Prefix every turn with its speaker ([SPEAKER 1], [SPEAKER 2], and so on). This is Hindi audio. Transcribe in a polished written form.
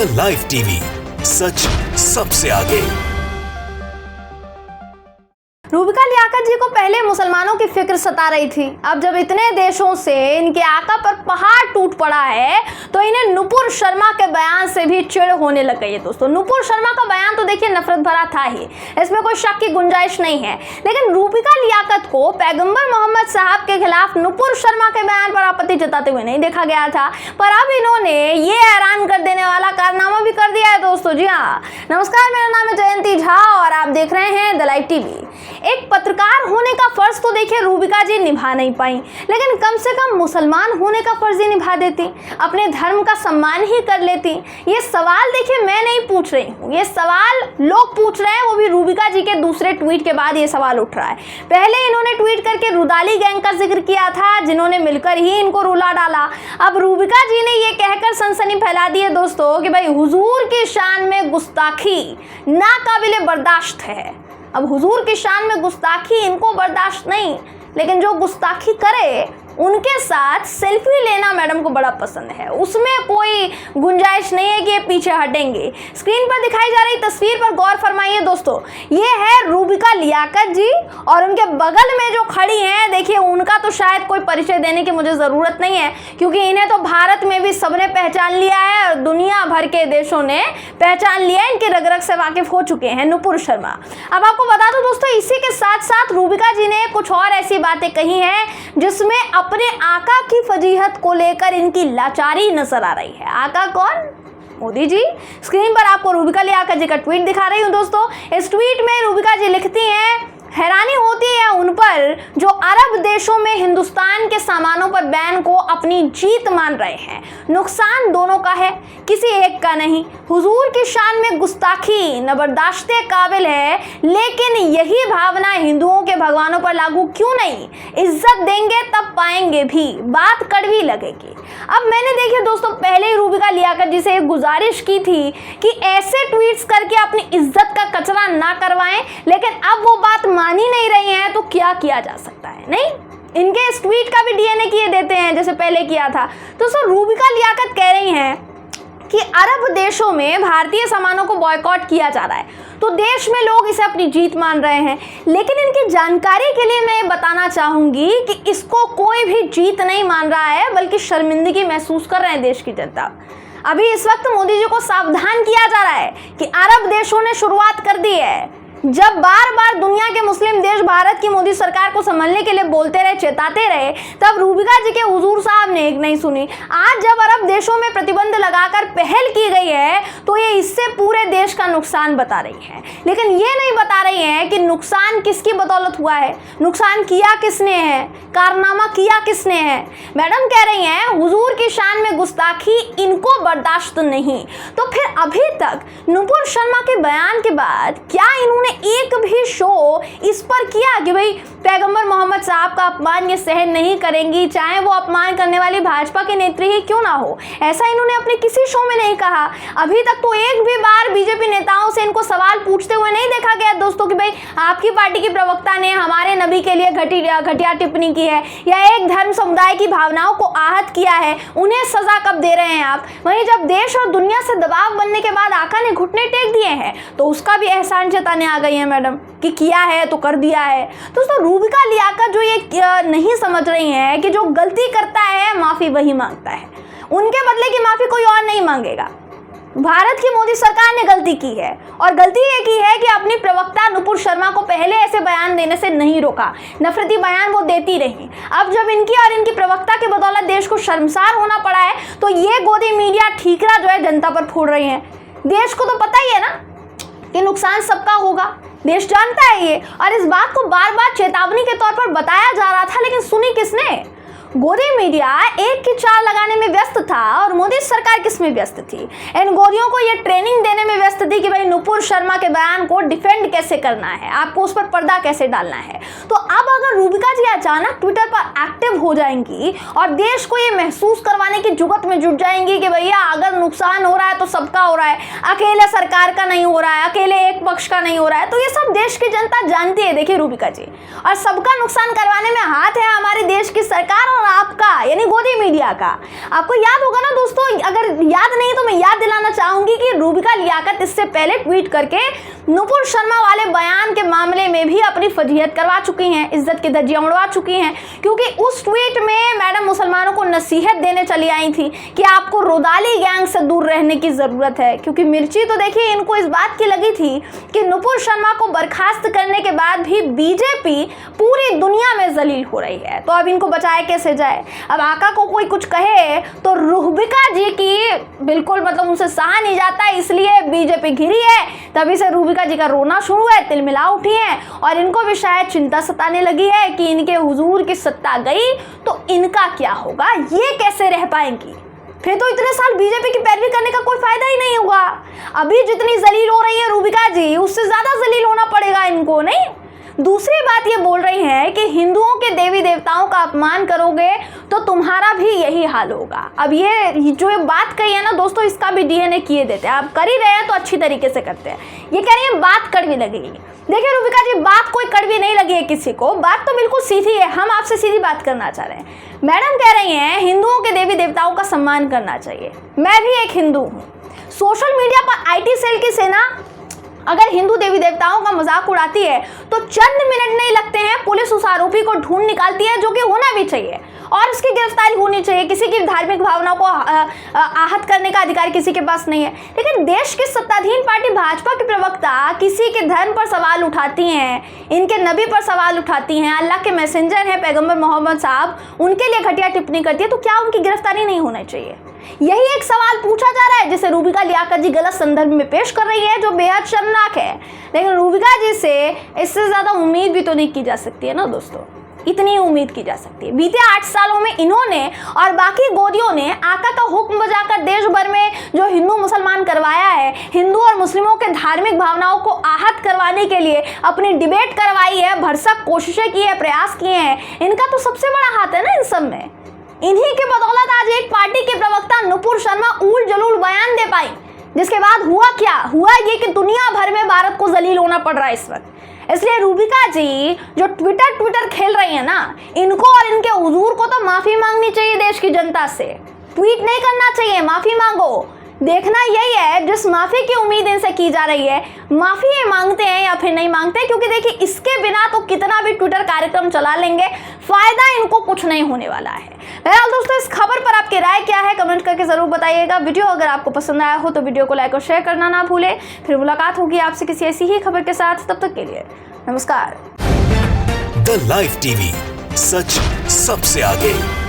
[SPEAKER 1] द लाइव टीवी, सच सबसे आगे।
[SPEAKER 2] रूबिका लियाकत जी को पहले मुसलमानों की फिक्र सता रही थी। अब जब इतने देशों से इनके आका पर पहाड़ टूट पड़ा है तो इन्हें नुपुर शर्मा के बयान से भी चिढ़ होने लग गई है। दोस्तों, नुपुर शर्मा का बयान तो देखिए नफरत भरा था ही, इसमें कोई शक की गुंजाइश नहीं है। लेकिन रूबिका लियाकत को पैगंबर मोहम्मद साहब के खिलाफ नुपुर शर्मा के बयान पर आपत्ति जताते हुए नहीं देखा गया था, पर अब इन्होंने ये हैरान कर देने वाला कारनामा भी कर दिया है। दोस्तों जी हाँ, नमस्कार, मेरा नाम है जयंती झा और आप देख रहे हैं द लाइव टीवी। एक पत्रकार होने का फर्ज तो देखिए रूबिका जी निभा नहीं पाई, लेकिन कम से कम मुसलमान होने का फर्ज ही निभा देती, अपने धर्म का सम्मान ही कर लेती। ये सवाल देखिए मैं नहीं पूछ रही हूँ, ये सवाल लोग पूछ रहे हैं, वो भी रूबिका जी के दूसरे ट्वीट के बाद ये सवाल उठ रहा है। पहले इन्होंने ट्वीट करके रुदाली गैंग का जिक्र किया था, जिन्होंने मिलकर ही इनको रुला डाला। अब रूबिका जी ने ये कहकर सनसनी फैला दी है दोस्तों कि भाई हुजूर की शान में गुस्ताखी नाकाबिले बर्दाश्त है। अब हुजूर की शान में गुस्ताखी इनको बर्दाश्त नहीं, लेकिन जो गुस्ताखी करे उनके साथ सेल्फी लेना मैडम को बड़ा पसंद है, उसमें कोई गुंजाइश नहीं है कि ये पीछे हटेंगे। स्क्रीन पर दिखाई जा रही तस्वीर पर गौर फरमाइए दोस्तों, ये है रूबिका लियाकत जी और उनके बगल में जो खड़ी हैं देखिए उनका तो शायद कोई परिचय देने की मुझे ज़रूरत नहीं है, क्योंकि इन्हें तो भारत में भी सबने पहचान लिया है और दुनिया भर के देशों ने पहचान लिया है, इनके रग रग से वाकिफ हो चुके हैं नुपुर शर्मा। अब आपको बता दो दोस्तों, इसी के साथ साथ रूबिका जी ने कुछ और ऐसी बातें कही हैं जिसमें अपने आका की फजीहत को लेकर इनकी लाचारी नजर आ रही है। आका कौन? मोदी जी। स्क्रीन पर आपको रूबिका लियाकत जी का ट्वीट दिखा रही हूं दोस्तों। इस ट्वीट में रूबिका जी लिखती हैं, हैरानी होती है उन पर जो अरब देशों में हिंदुस्तान के सामानों पर बैन को अपनी जीत मान रहे हैं। नुकसान दोनों का है, किसी एक का नहीं। हुजूर की शान में गुस्ताखी न बर्दाश्ते काबिल है, लेकिन यही भावना हिंदुओं के भगवानों पर लागू क्यों नहीं? इज्जत देंगे तब पाएंगे भी, बात कड़वी लगेगी। अब मैंने देखिए दोस्तों पहले ही रूबिका लियाकत जी से एक गुजारिश की थी कि ऐसे ट्वीट्स करके अपनी इज्जत का कचरा ना करवाएं, लेकिन अब वो बात मानी नहीं रही हैं, तो क्या किया जा सकता है? नहीं, इनके इस ट्वीट का भी डीएनए किए देते हैं जैसे पहले किया था। तो सर रूबिका लियाकत कह रही हैं कि अरब देशों में भारतीय सामानों को बॉयकॉट किया जा रहा है, तो देश में लोग इसे अपनी जीत मान रहे हैं। लेकिन इनकी जानकारी के लिए मैं बताना चाहूंगी कि इसको कोई भी जीत नहीं मान रहा है, बल्कि शर्मिंदगी महसूस कर रहे हैं देश की जनता। अभी इस वक्त मोदी जी को सावधान किया जा रहा है कि अरब देशों ने शुरुआत कर दी है। जब बार बार दुनिया के मुस्लिम देश भारत की मोदी सरकार को संभलने के लिए बोलते रहे, चेताते रहे, तब रूबिका जी के हुजूर साहब ने एक नहीं सुनी। आज जब अरब देशों में प्रतिबंध लगाकर पहल की गई है तो ये इससे पूरे देश का नुकसान बता रही है, लेकिन ये नहीं बता रही है कि नुकसान किसकी बदौलत हुआ है, नुकसान किया किसने है, कारनामा किया किसने है। मैडम कह रही हैं हुजूर की शान में गुस्ताखी इनको बर्दाश्त नहीं, तो फिर अभी तक नुपुर शर्मा के बयान के बाद क्या इन्होंने एक भी शो इस पर किया कि भाई पैगंबर मोहम्मद साहब का अपमान ये सहन नहीं करेंगी, चाहे वो अपमान करने वाली भाजपा के नेत्री ही क्यों ना हो? ऐसा इन्होंने अपने किसी शो में नहीं कहा। अभी तक तो एक भी बार बीजेपी नेताओं से इनको सवाल पूछते हुए नहीं देखा गया दोस्तों कि भाई आपकी पार्टी की प्रवक्ता ने हमारे नबी के लिए घटिया टिप्पणी की है या एक धर्म समुदाय की भावनाओं को आहत किया है, उन्हें सजा कब दे रहे हैं आप? वहीं जब देश और दुनिया से दबाव बनने के बाद आका ने घुटने टेक दिए हैं तो उसका भी एहसान जताने आ गई है मैडम कि किया है तो कर दिया है। दोस्तों रूबिका लियाकत जो ये नहीं समझ रही है कि जो गलती करता है माफी वही मांगता है, उनके बदले की माफी कोई और नहीं मांगेगा। भारत की मोदी सरकार ने गलती की है और गलती ये की है कि अपनी प्रवक्ता नुपुर शर्मा को पहले ऐसे बयान देने से नहीं रोका, नफरती बयान वो देती रही। अब जब इनकी और इनकी प्रवक्ता की बदौलत देश को शर्मसार होना पड़ा है तो ये गोदी मीडिया ठीकरा जो है जनता पर फोड़ रही है। देश को तो पता ही है ना कि नुकसान सबका होगा, देश जानता है ये, और इस बात को बार बार चेतावनी के तौर पर बताया जा रहा था, लेकिन सुनी किसने? गोदी मीडिया एक की चाल लगाने में व्यस्त था और मोदी सरकार किस में व्यस्त थी? इन गोदियों को ये ट्रेनिंग देने में व्यस्त जबरदस्त थी कि भाई नुपुर शर्मा के बयान को डिफेंड कैसे करना है, आपको उस पर पर्दा कैसे डालना है। तो अब अगर रूबिका जी अचानक ट्विटर पर एक्टिव हो जाएंगी और देश को ये महसूस करवाने की जुगत में जुट जाएंगी कि भैया अगर नुकसान हो रहा है तो सबका हो रहा है, अकेले सरकार का नहीं हो रहा है, अकेले एक पक्ष का नहीं हो रहा है, तो ये सब देश की जनता जानती है। देखिए रूबिका जी, और सबका नुकसान करवाने में हाथ है हमारे देश की सरकार और आपका यानी गोदी मीडिया का। आपको याद होगा ना दोस्तों, अगर याद नहीं तो मैं याद दिलाना चाहूंगी कि रूबिका लियाकत इससे पहले ट्वीट करके नुपुर शर्मा वाले बयान के मामले में भी अपनी फजीहत करवा चुकी हैं, इज्जत की धज्जियां उड़वा चुकी हैं, क्योंकि उस ट्वीट में मैडम मुसलमानों को नसीहत देने चली आई थी कि आपको रोदाली गैंग से दूर रहने की जरूरत है। क्योंकि मिर्ची तो देखिए इनको इस बात की लगी थी कि नुपुर शर्मा को बर्खास्त करने के बाद भी बीजेपी पूरी दुनिया में जलील हो रही है, तो अब इनको बचाए कैसे जाए। अब आका को कोई कुछ कहे तो रूबिका जी की बिल्कुल मतलब उनसे सहा नहीं जाता है, इसलिए बीजेपी घिरी है। तभी से रूबिका जी का रोना शुरू है, तिलमिला उठी है और इनको भी शायद चिंता सताने लगी है कि इनके हुजूर की सत्ता गई तो इनका क्या होगा, ये कैसे रह पाएंगी। फिर तो इतने साल बीजेपी की पैरवी करने का कोई फायदा ही नहीं होगा। अभी जितनी जलील हो रही है रूबिका जी, उससे ज्यादा जलील होना पड़ेगा इनको, नहीं। दूसरी बात ये बोल रही है कि हिंदुओं के देवी देवताओं का अपमान करोगे तो तुम्हारा भी यही हाल होगा। अब ये जो बात कही है ना दोस्तों, इसका भी डीएनए किए देते हैं। आप कर ही रहे हैं तो अच्छी तरीके से करते हैं। ये कह रही है बात कड़वी लगेगी। देखिए रूबिका जी, बात कोई कड़वी नहीं लगी है किसी को, बात तो बिल्कुल सीधी है। हम आपसे सीधी बात करना चाह रहे हैं। मैडम कह रही हैं हिंदुओं के देवी देवताओं का सम्मान करना चाहिए। मैं भी एक हिंदू हूँ। सोशल मीडिया पर IT सेल की सेना अगर हिंदू देवी देवताओं का मजाक उड़ाती है तो चंद मिनट नहीं लगते हैं, पुलिस उस आरोपी को ढूंढ निकालती है, जो कि होना भी चाहिए, और उसकी गिरफ्तारी होनी चाहिए। किसी की धार्मिक भावनाओं को आहत करने का अधिकार किसी के पास नहीं है। लेकिन देश की सत्ताधीन पार्टी भाजपा के प्रवक्ता किसी के धर्म पर सवाल उठाती हैं, इनके नबी पर सवाल उठाती हैं, अल्लाह के मैसेंजर हैं पैगंबर मोहम्मद साहब, उनके लिए घटिया टिप्पणी करती है, तो क्या उनकी गिरफ्तारी नहीं होनी चाहिए? यही एक सवाल पूछा जा रहा है जिसे रूबिका लियाकत जी गलत संदर्भ में पेश कर रही है, जो बेहद शर्मनाक है। लेकिन रूबिका जी से इससे ज्यादा उम्मीद भी तो नहीं की जा सकती है ना दोस्तों, इतनी उम्मीद की जा सकती है। बीते 8 सालों में इन्होंने और बाकी गोदियों ने आका का हुक्म बजाकर देश भर में जो हिंदू मुसलमान करवाया है, हिंदू और मुस्लिमों के धार्मिक भावनाओं को आहत करवाने के लिए अपनी डिबेट करवाई है, भरसक कोशिशें की है, प्रयास किए हैं। इनका तो सबसे बड़ा हाथ है ना इन सब में। इन्हीं के बदौलत आज एक पार्टी के प्रवक्ता नुपुर शर्मा उल जलूल बयान दे पाई, जिसके बाद हुआ क्या, हुआ ये कि दुनिया भर में भारत को जलील होना पड़ रहा है इस वक्त। इसलिए रूबिका जी जो ट्विटर खेल रही है ना, इनको और इनके हुजूर को तो माफी मांगनी चाहिए देश की जनता से। ट्वीट नहीं करना चाहिए, माफी मांगो। देखना यही है जिस माफी की उम्मीद इनसे की जा रही है, माफी ये मांगते हैं या फिर नहीं मांगते, क्योंकि देखिए इसके बिना तो कितना भी ट्विटर कार्यक्रम चला लेंगे, फायदा इनको कुछ नहीं होने वाला है। बहरहाल दोस्तों, इस खबर पर आपकी राय क्या है कमेंट करके जरूर बताइएगा। वीडियो अगर आपको पसंद आया हो तो वीडियो को लाइक और शेयर करना ना भूले। फिर मुलाकात होगी आपसे किसी ऐसी ही खबर के साथ, तब तक के लिए नमस्कार।
[SPEAKER 1] द लाइव टीवी, सच सबसे आगे।